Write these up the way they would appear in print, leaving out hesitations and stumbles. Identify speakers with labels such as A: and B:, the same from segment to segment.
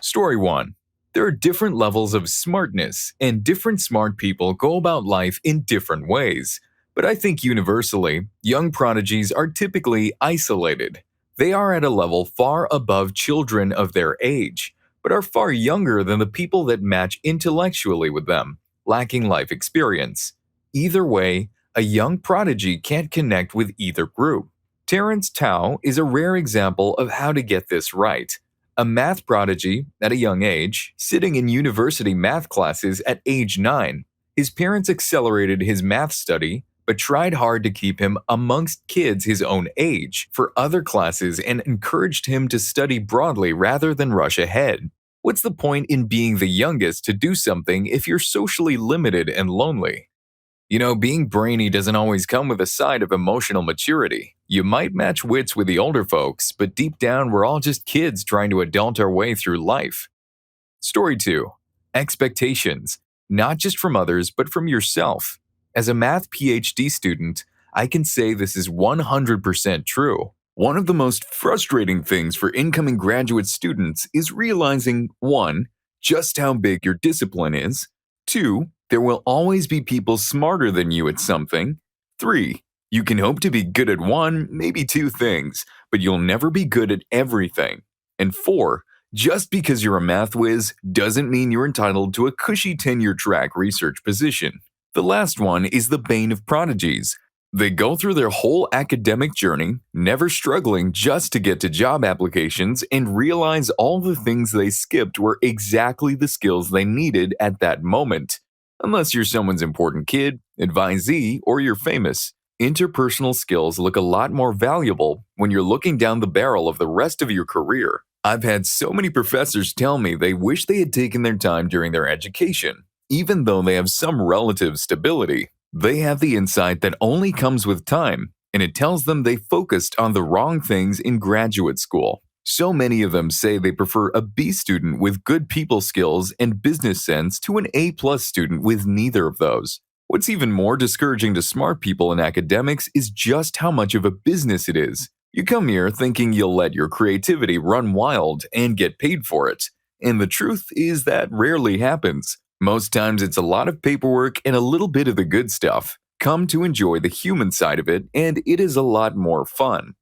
A: Story 1. There are different levels of smartness, and different smart people go about life in different ways. But I think universally, young prodigies are typically isolated. They are at a level far above children of their age, but are far younger than the people that match intellectually with them, lacking life experience. Either way, a young prodigy can't connect with either group. Terence Tao is a rare example of how to get this right. A math prodigy at a young age, sitting in university math classes at age 9. His parents accelerated his math study, but tried hard to keep him amongst kids his own age for other classes and encouraged him to study broadly rather than rush ahead. What's the point in being the youngest to do something if you're socially limited and lonely? Being brainy doesn't always come with a side of emotional maturity. You might match wits with the older folks, but deep down, we're all just kids trying to adult our way through life. Story 2. Expectations. Not just from others, but from yourself. As a math PhD student, I can say this is 100% true. One of the most frustrating things for incoming graduate students is realizing 1. Just how big your discipline is, 2. There will always be people smarter than you at something. 3. You can hope to be good at one, maybe two things, but you'll never be good at everything. And 4. Just because you're a math whiz doesn't mean you're entitled to a cushy tenure-track research position. The last one is the bane of prodigies. They go through their whole academic journey, never struggling just to get to job applications, and realize all the things they skipped were exactly the skills they needed at that moment. Unless you're someone's important kid, advisee, or you're famous, interpersonal skills look a lot more valuable when you're looking down the barrel of the rest of your career. I've had so many professors tell me they wish they had taken their time during their education. Even though they have some relative stability, they have the insight that only comes with time, and it tells them they focused on the wrong things in graduate school. So many of them say they prefer a B student with good people skills and business sense to an A+ student with neither of those. What's even more discouraging to smart people in academics is just how much of a business it is. You come here thinking you'll let your creativity run wild and get paid for it, and the truth is that rarely happens. Most times it's a lot of paperwork and a little bit of the good stuff. Come to enjoy the human side of it, and it is a lot more fun.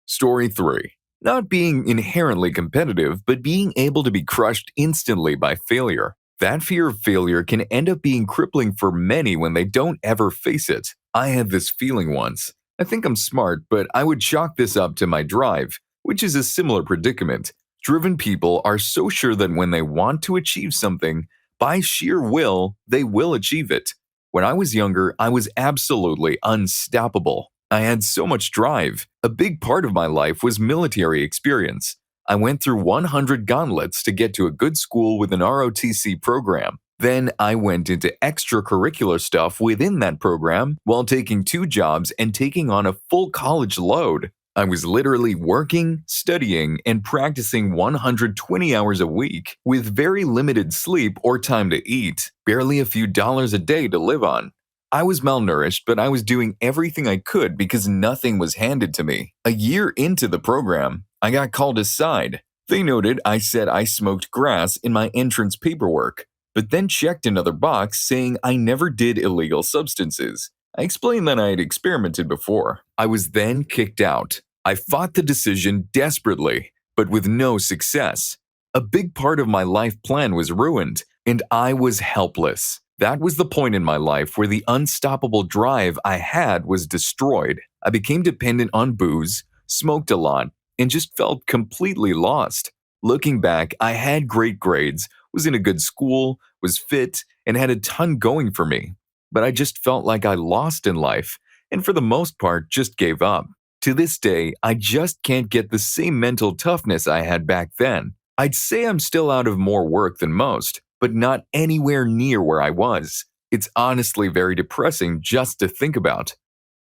A: Story 3. Not being inherently competitive, but being able to be crushed instantly by failure. That fear of failure can end up being crippling for many when they don't ever face it. I had this feeling once. I think I'm smart, but I would chalk this up to my drive, which is a similar predicament. Driven people are so sure that when they want to achieve something, by sheer will, they will achieve it. When I was younger, I was absolutely unstoppable. I had so much drive. A big part of my life was military experience. I went through 100 gauntlets to get to a good school with an ROTC program. Then I went into extracurricular stuff within that program while taking 2 jobs and taking on a full college load. I was literally working, studying, and practicing 120 hours a week with very limited sleep or time to eat, barely a few dollars a day to live on. I was malnourished, but I was doing everything I could because nothing was handed to me. A year into the program, I got called aside. They noted I said I smoked grass in my entrance paperwork, but then checked another box saying I never did illegal substances. I explained that I had experimented before. I was then kicked out. I fought the decision desperately, but with no success. A big part of my life plan was ruined, and I was helpless. That was the point in my life where the unstoppable drive I had was destroyed. I became dependent on booze, smoked a lot, and just felt completely lost. Looking back, I had great grades, was in a good school, was fit, and had a ton going for me. But I just felt like I lost in life, and for the most part just gave up. To this day, I just can't get the same mental toughness I had back then. I'd say I'm still out of more work than most, but not anywhere near where I was. It's honestly very depressing just to think about.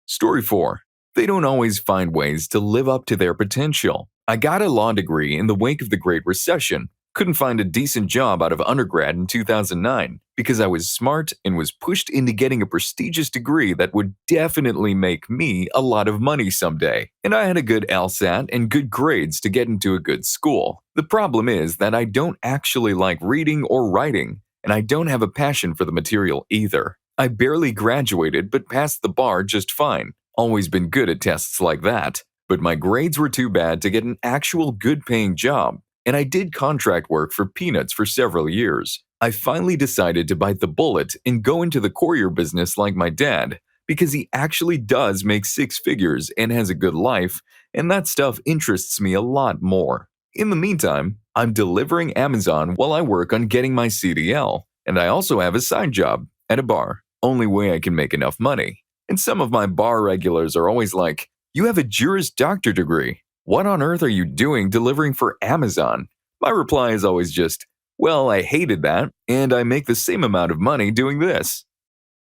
A: Story 4. They don't always find ways to live up to their potential. I got a law degree in the wake of the Great Recession. Couldn't find a decent job out of undergrad in 2009 because I was smart and was pushed into getting a prestigious degree that would definitely make me a lot of money someday. And I had a good LSAT and good grades to get into a good school. The problem is that I don't actually like reading or writing, and I don't have a passion for the material either. I barely graduated but passed the bar just fine. Always been good at tests like that. But my grades were too bad to get an actual good paying job, and I did contract work for peanuts for several years. I finally decided to bite the bullet and go into the courier business like my dad, because he actually does make six figures and has a good life, and that stuff interests me a lot more. In the meantime, I'm delivering Amazon while I work on getting my CDL, and I also have a side job at a bar. Only way I can make enough money. And some of my bar regulars are always like, "You have a Juris Doctor degree. What on earth are you doing delivering for Amazon?" My reply is always just, "Well, I hated that, and I make the same amount of money doing this."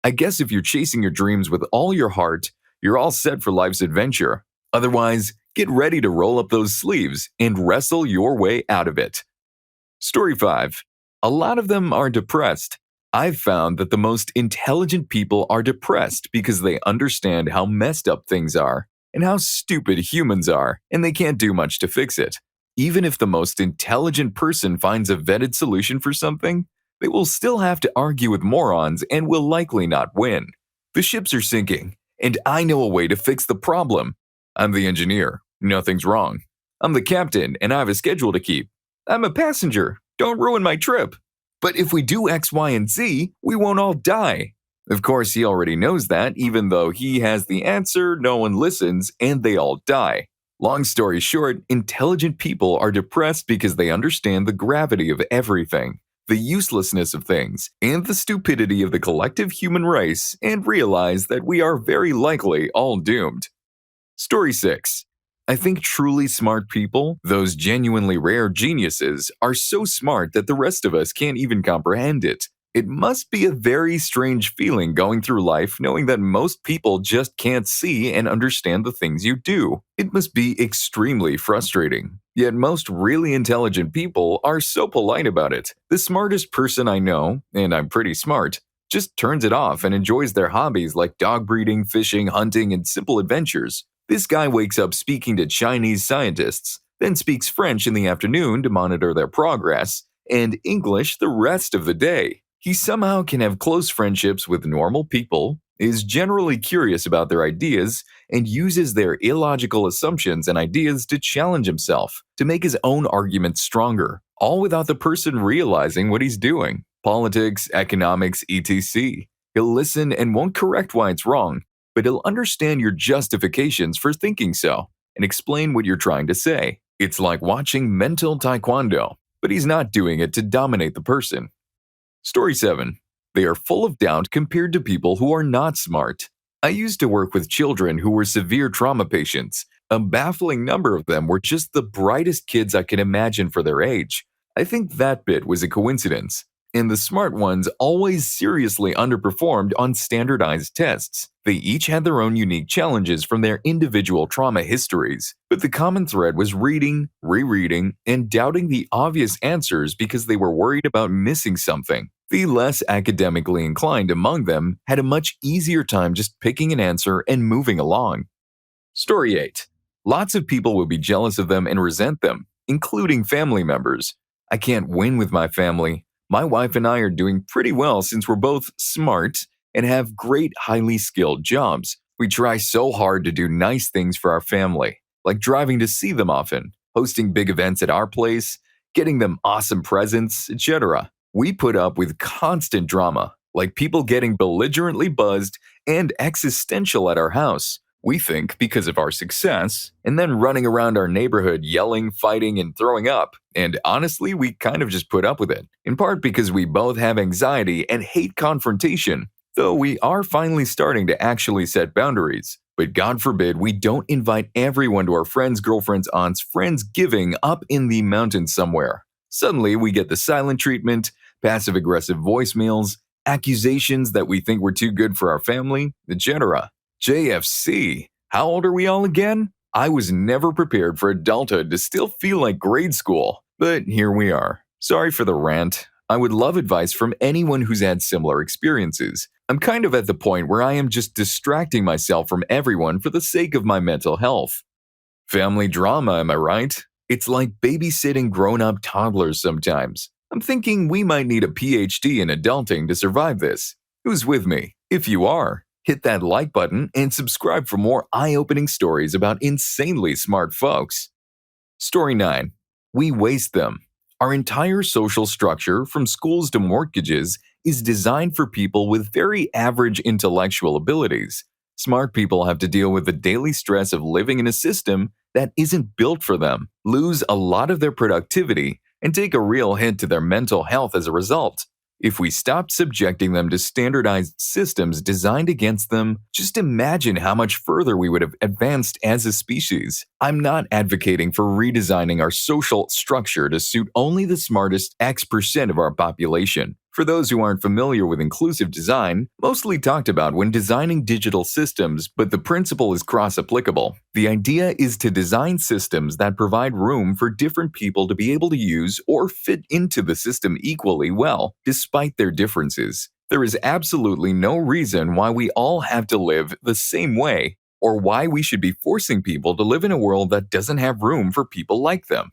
A: I guess if you're chasing your dreams with all your heart, you're all set for life's adventure. Otherwise, get ready to roll up those sleeves and wrestle your way out of it. Story 5. A lot of them are depressed. I've found that the most intelligent people are depressed because they understand how messed up things are and how stupid humans are, and they can't do much to fix it. Even if the most intelligent person finds a vetted solution for something, they will still have to argue with morons and will likely not win. The ships are sinking, and I know a way to fix the problem. I'm the engineer. Nothing's wrong. I'm the captain, and I have a schedule to keep. I'm a passenger. Don't ruin my trip. But if we do X, Y, and Z, we won't all die. Of course, he already knows that, even though he has the answer, no one listens, and they all die. Long story short, intelligent people are depressed because they understand the gravity of everything, the uselessness of things, and the stupidity of the collective human race, and realize that we are very likely all doomed. Story 6. I think truly smart people, those genuinely rare geniuses, are so smart that the rest of us can't even comprehend it. It must be a very strange feeling going through life knowing that most people just can't see and understand the things you do. It must be extremely frustrating. Yet most really intelligent people are so polite about it. The smartest person I know, and I'm pretty smart, just turns it off and enjoys their hobbies like dog breeding, fishing, hunting, and simple adventures. This guy wakes up speaking to Chinese scientists, then speaks French in the afternoon to monitor their progress, and English the rest of the day. He somehow can have close friendships with normal people, is generally curious about their ideas, and uses their illogical assumptions and ideas to challenge himself, to make his own arguments stronger, all without the person realizing what he's doing. Politics, economics, etc. He'll listen and won't correct why it's wrong, but he'll understand your justifications for thinking so and explain what you're trying to say. It's like watching mental taekwondo, but he's not doing it to dominate the person. Story 7. They are full of doubt compared to people who are not smart. I used to work with children who were severe trauma patients. A baffling number of them were just the brightest kids I can imagine for their age. I think that bit was a coincidence. And the smart ones always seriously underperformed on standardized tests. They each had their own unique challenges from their individual trauma histories, but the common thread was reading, rereading, and doubting the obvious answers because they were worried about missing something. The less academically inclined among them had a much easier time just picking an answer and moving along. Story 8. Lots of people will be jealous of them and resent them, including family members. I can't win with my family. My wife and I are doing pretty well since we're both smart and have great, highly skilled jobs. We try so hard to do nice things for our family, like driving to see them often, hosting big events at our place, getting them awesome presents, etc. We put up with constant drama, like people getting belligerently buzzed and existential at our house. We think because of our success, and then running around our neighborhood yelling, fighting, and throwing up. And honestly, we kind of just put up with it, in part because we both have anxiety and hate confrontation, though we are finally starting to actually set boundaries. But God forbid we don't invite everyone to our friends' girlfriends' aunts' friendsgiving up in the mountains somewhere. Suddenly, we get the silent treatment, passive-aggressive voicemails, accusations that we think we're too good for our family, etc. JFC. How old are we all again? I was never prepared for adulthood to still feel like grade school, but here we are. Sorry for the rant. I would love advice from anyone who's had similar experiences. I'm kind of at the point where I am just distracting myself from everyone for the sake of my mental health. Family drama, am I right? It's like babysitting grown up toddlers sometimes. I'm thinking we might need a PhD in adulting to survive this. Who's with me? If you are, hit that like button and subscribe for more eye opening stories about insanely smart folks. Story 9. We waste them. Our entire social structure, from schools to mortgages, is designed for people with very average intellectual abilities. Smart people have to deal with the daily stress of living in a system that isn't built for them, lose a lot of their productivity, and take a real hit to their mental health as a result. If we stopped subjecting them to standardized systems designed against them, just imagine how much further we would have advanced as a species. I'm not advocating for redesigning our social structure to suit only the smartest X% of our population. For those who aren't familiar with inclusive design, mostly talked about when designing digital systems, but the principle is cross-applicable. The idea is to design systems that provide room for different people to be able to use or fit into the system equally well, despite their differences. There is absolutely no reason why we all have to live the same way, or why we should be forcing people to live in a world that doesn't have room for people like them.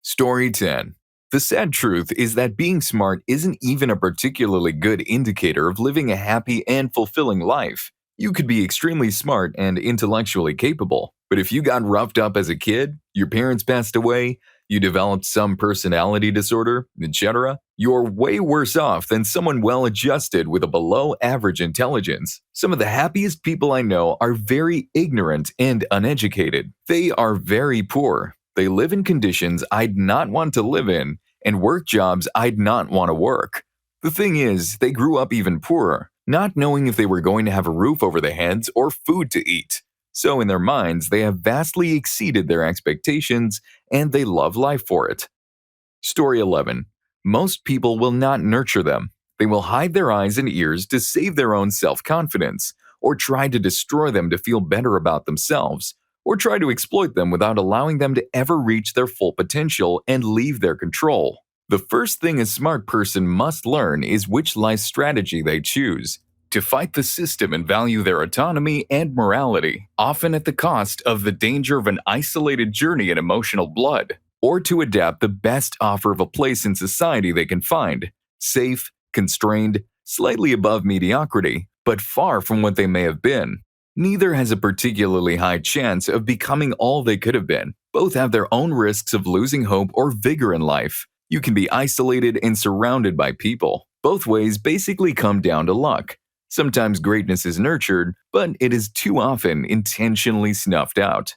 A: Story 10. The sad truth is that being smart isn't even a particularly good indicator of living a happy and fulfilling life. You could be extremely smart and intellectually capable, but if you got roughed up as a kid, your parents passed away, you developed some personality disorder, etc., you're way worse off than someone well adjusted with a below average intelligence. Some of the happiest people I know are very ignorant and uneducated. They are very poor. They live in conditions I'd not want to live in and work jobs I'd not want to work. The thing is, they grew up even poorer, not knowing if they were going to have a roof over their heads or food to eat. So in their minds, they have vastly exceeded their expectations and they love life for it. Story 11. Most people will not nurture them. They will hide their eyes and ears to save their own self-confidence, or try to destroy them to feel better about themselves, or try to exploit them without allowing them to ever reach their full potential and leave their control. The first thing a smart person must learn is which life strategy they choose. To fight the system and value their autonomy and morality, often at the cost of the danger of an isolated journey in emotional blood, or to adapt the best offer of a place in society they can find, safe, constrained, slightly above mediocrity, but far from what they may have been. Neither has a particularly high chance of becoming all they could have been. Both have their own risks of losing hope or vigor in life. You can be isolated and surrounded by people. Both ways basically come down to luck. Sometimes greatness is nurtured, but it is too often intentionally snuffed out.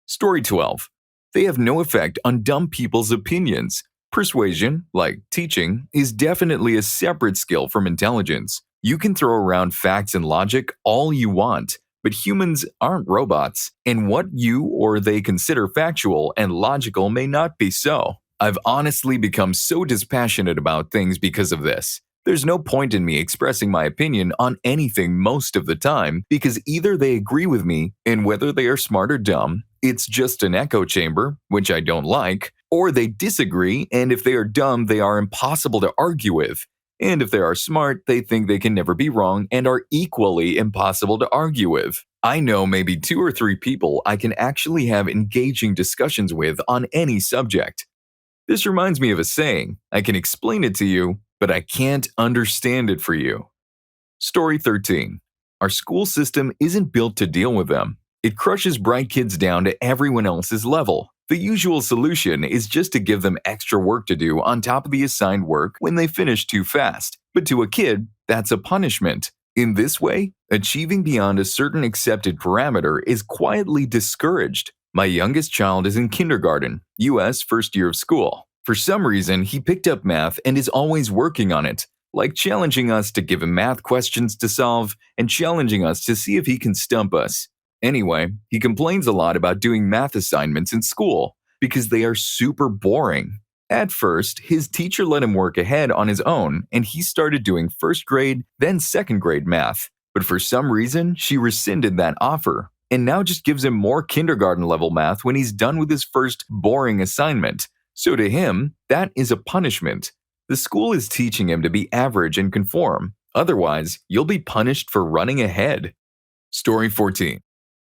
A: Story 12. They have no effect on dumb people's opinions. Persuasion, like teaching, is definitely a separate skill from intelligence. You can throw around facts and logic all you want, but humans aren't robots, and what you or they consider factual and logical may not be so. I've honestly become so dispassionate about things because of this. There's no point in me expressing my opinion on anything most of the time because either they agree with me, and whether they are smart or dumb, it's just an echo chamber, which I don't like, or they disagree, and if they are dumb, they are impossible to argue with. And if they are smart, they think they can never be wrong and are equally impossible to argue with. I know maybe 2 or 3 people I can actually have engaging discussions with on any subject. This reminds me of a saying, I can explain it to you, but I can't understand it for you. Story 13. Our school system isn't built to deal with them. It crushes bright kids down to everyone else's level. The usual solution is just to give them extra work to do on top of the assigned work when they finish too fast. But to a kid, that's a punishment. In this way, achieving beyond a certain accepted parameter is quietly discouraged. My youngest child is in kindergarten, US first year of school. For some reason, he picked up math and is always working on it, like challenging us to give him math questions to solve and challenging us to see if he can stump us. Anyway, he complains a lot about doing math assignments in school because they are super boring. At first, his teacher let him work ahead on his own and he started doing first grade, then second grade math. But for some reason, she rescinded that offer and now just gives him more kindergarten level math when he's done with his first boring assignment. So to him, that is a punishment. The school is teaching him to be average and conform. Otherwise, you'll be punished for running ahead. Story 14.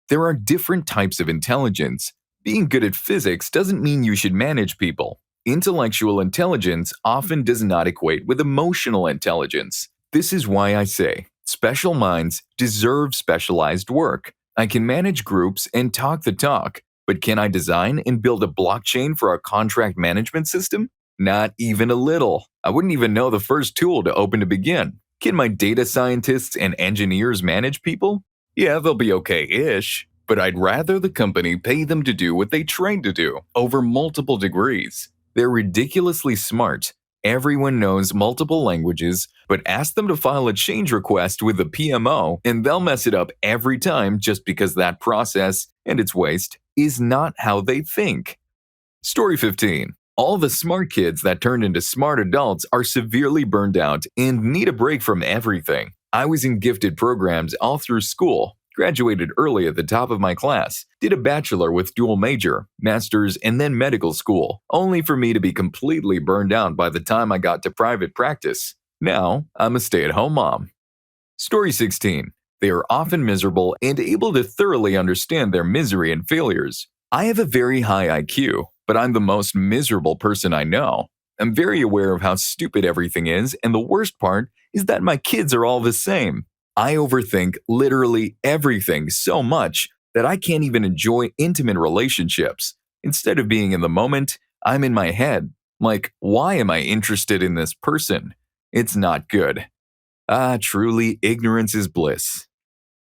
A: There are different types of intelligence. Being good at physics doesn't mean you should manage people. Intellectual intelligence often does not equate with emotional intelligence. This is why I say special minds deserve specialized work. I can manage groups and talk the talk, but can I design and build a blockchain for our contract management system? Not even a little. I wouldn't even know the first tool to open to begin. Can my data scientists and engineers manage people? Yeah, they'll be okay-ish, but I'd rather the company pay them to do what they trained to do over multiple degrees. They're ridiculously smart. Everyone knows multiple languages, but ask them to file a change request with the PMO and they'll mess it up every time just because that process, and its waste, is not how they think. Story 15. All the smart kids that turned into smart adults are severely burned out and need a break from everything. I was in gifted programs all through school, graduated early at the top of my class, did a bachelor with dual major, master's, and then medical school, only for me to be completely burned out by the time I got to private practice. Now, I'm a stay-at-home mom. Story 16. They are often miserable and able to thoroughly understand their misery and failures. I have a very high IQ, but I'm the most miserable person I know. I'm very aware of how stupid everything is, and the worst part is that my kids are all the same. I overthink literally everything so much that I can't even enjoy intimate relationships. Instead of being in the moment, I'm in my head. Like, why am I interested in this person? It's not good. Truly, ignorance is bliss.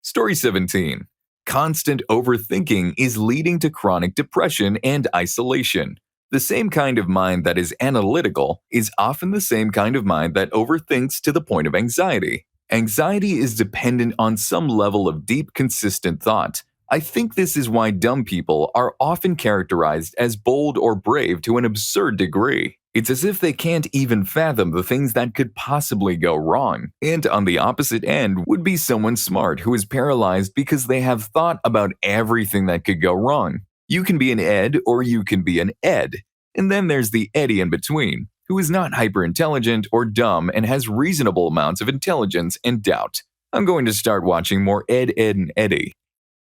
A: Story 17. Constant overthinking is leading to chronic depression and isolation. The same kind of mind that is analytical is often the same kind of mind that overthinks to the point of anxiety. Anxiety is dependent on some level of deep, consistent thought. I think this is why dumb people are often characterized as bold or brave to an absurd degree. It's as if they can't even fathom the things that could possibly go wrong. And on the opposite end would be someone smart who is paralyzed because they have thought about everything that could go wrong. You can be an Ed or you can be an Ed. And then there's the Eddie in between, who is not hyper-intelligent or dumb and has reasonable amounts of intelligence and doubt. I'm going to start watching more Ed, Ed, and Eddie.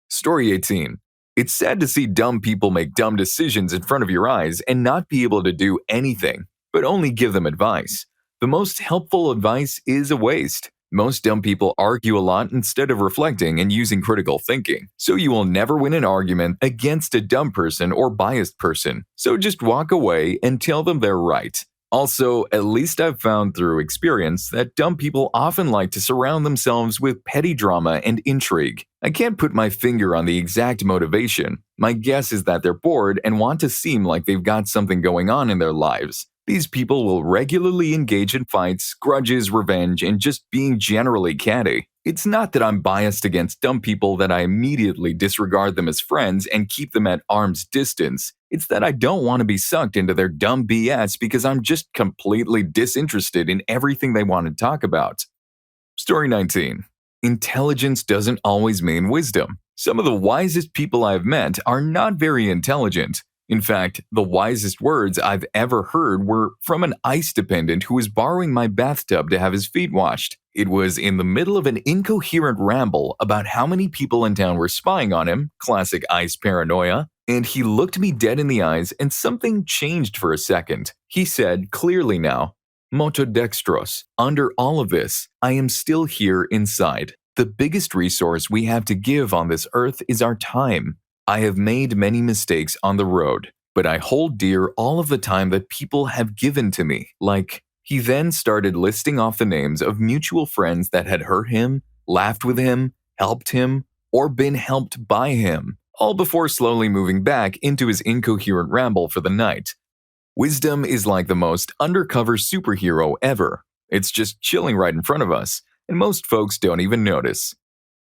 A: Story 18. It's sad to see dumb people make dumb decisions in front of your eyes and not be able to do anything, but only give them advice. The most helpful advice is a waste. Most dumb people argue a lot instead of reflecting and using critical thinking, so you will never win an argument against a dumb person or biased person, so just walk away and tell them they're right. Also, at least I've found through experience that dumb people often like to surround themselves with petty drama and intrigue. I can't put my finger on the exact motivation. My guess is that they're bored and want to seem like they've got something going on in their lives. These people will regularly engage in fights, grudges, revenge, and just being generally catty. It's not that I'm biased against dumb people that I immediately disregard them as friends and keep them at arm's distance. It's that I don't want to be sucked into their dumb BS because I'm just completely disinterested in everything they want to talk about. Story 19. Intelligence doesn't always mean wisdom. Some of the wisest people I've met are not very intelligent. In fact, the wisest words I've ever heard were from an ICE dependent who was borrowing my bathtub to have his feet washed. It was in the middle of an incoherent ramble about how many people in town were spying on him, classic ICE paranoia, and he looked me dead in the eyes and something changed for a second. He said clearly now, "Moto dextros, under all of this, I am still here inside. The biggest resource we have to give on this earth is our time. I have made many mistakes on the road, but I hold dear all of the time that people have given to me, like..." He then started listing off the names of mutual friends that had hurt him, laughed with him, helped him, or been helped by him, all before slowly moving back into his incoherent ramble for the night. Wisdom is like the most undercover superhero ever. It's just chilling right in front of us, and most folks don't even notice.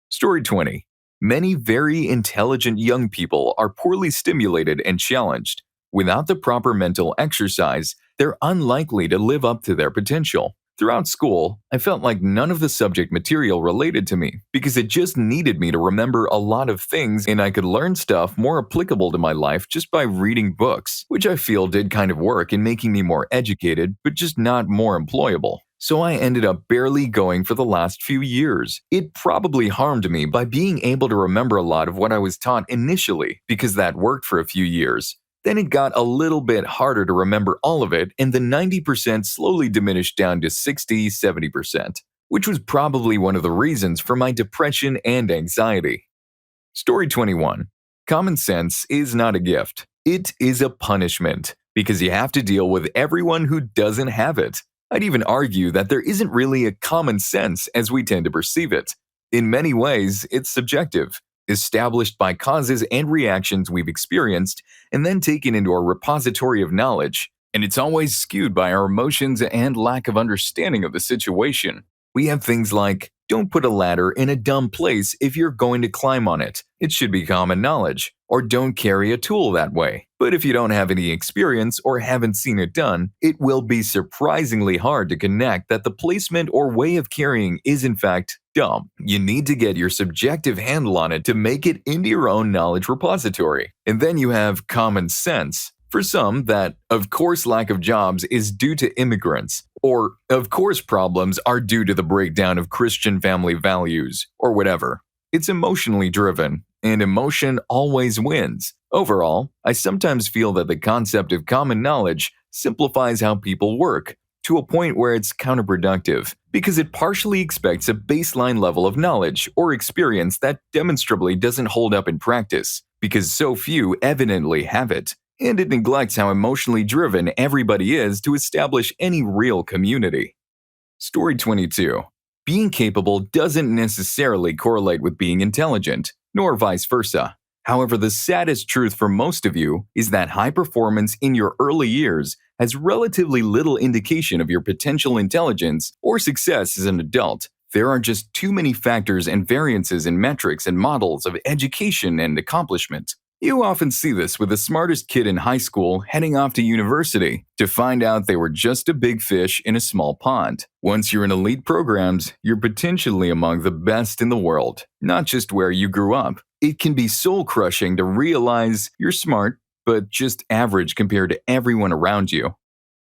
A: Story 20. Many very intelligent young people are poorly stimulated and challenged. Without the proper mental exercise, they're unlikely to live up to their potential. Throughout school, I felt like none of the subject material related to me because it just needed me to remember a lot of things and I could learn stuff more applicable to my life just by reading books, which I feel did kind of work in making me more educated, but just not more employable. So I ended up barely going for the last few years. It probably harmed me by being able to remember a lot of what I was taught initially because that worked for a few years. Then it got a little bit harder to remember all of it, and the 90% slowly diminished down to 60-70%, which was probably one of the reasons for my depression and anxiety. Story 21. Common sense is not a gift. It is a punishment, because you have to deal with everyone who doesn't have it. I'd even argue that there isn't really a common sense as we tend to perceive it. In many ways, it's subjective, established by causes and reactions we've experienced, and then taken into our repository of knowledge. And it's always skewed by our emotions and lack of understanding of the situation. We have things like, don't put a ladder in a dumb place if you're going to climb on it. It should be common knowledge. Or don't carry a tool that way. But if you don't have any experience or haven't seen it done, it will be surprisingly hard to connect that the placement or way of carrying is in fact dumb. You need to get your subjective handle on it to make it into your own knowledge repository. And then you have common sense. For some, that, of course, lack of jobs is due to immigrants, or, of course, problems are due to the breakdown of Christian family values, or whatever. It's emotionally driven, and emotion always wins. Overall, I sometimes feel that the concept of common knowledge simplifies how people work, to a point where it's counterproductive, because it partially expects a baseline level of knowledge or experience that demonstrably doesn't hold up in practice, because so few evidently have it. And it neglects how emotionally driven everybody is to establish any real community. Story 22. Being capable doesn't necessarily correlate with being intelligent, nor vice versa. However, the saddest truth for most of you is that high performance in your early years has relatively little indication of your potential intelligence or success as an adult. There are just too many factors and variances in metrics and models of education and accomplishment. You often see this with the smartest kid in high school heading off to university to find out they were just a big fish in a small pond. Once you're in elite programs, you're potentially among the best in the world, not just where you grew up. It can be soul-crushing to realize you're smart, but just average compared to everyone around you.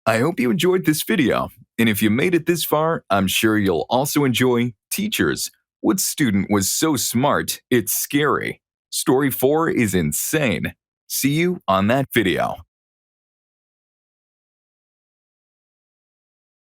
A: I hope you enjoyed this video, and if you made it this far, I'm sure you'll also enjoy Teachers. What student was so smart, it's scary? Story 4 is insane. See you on that video.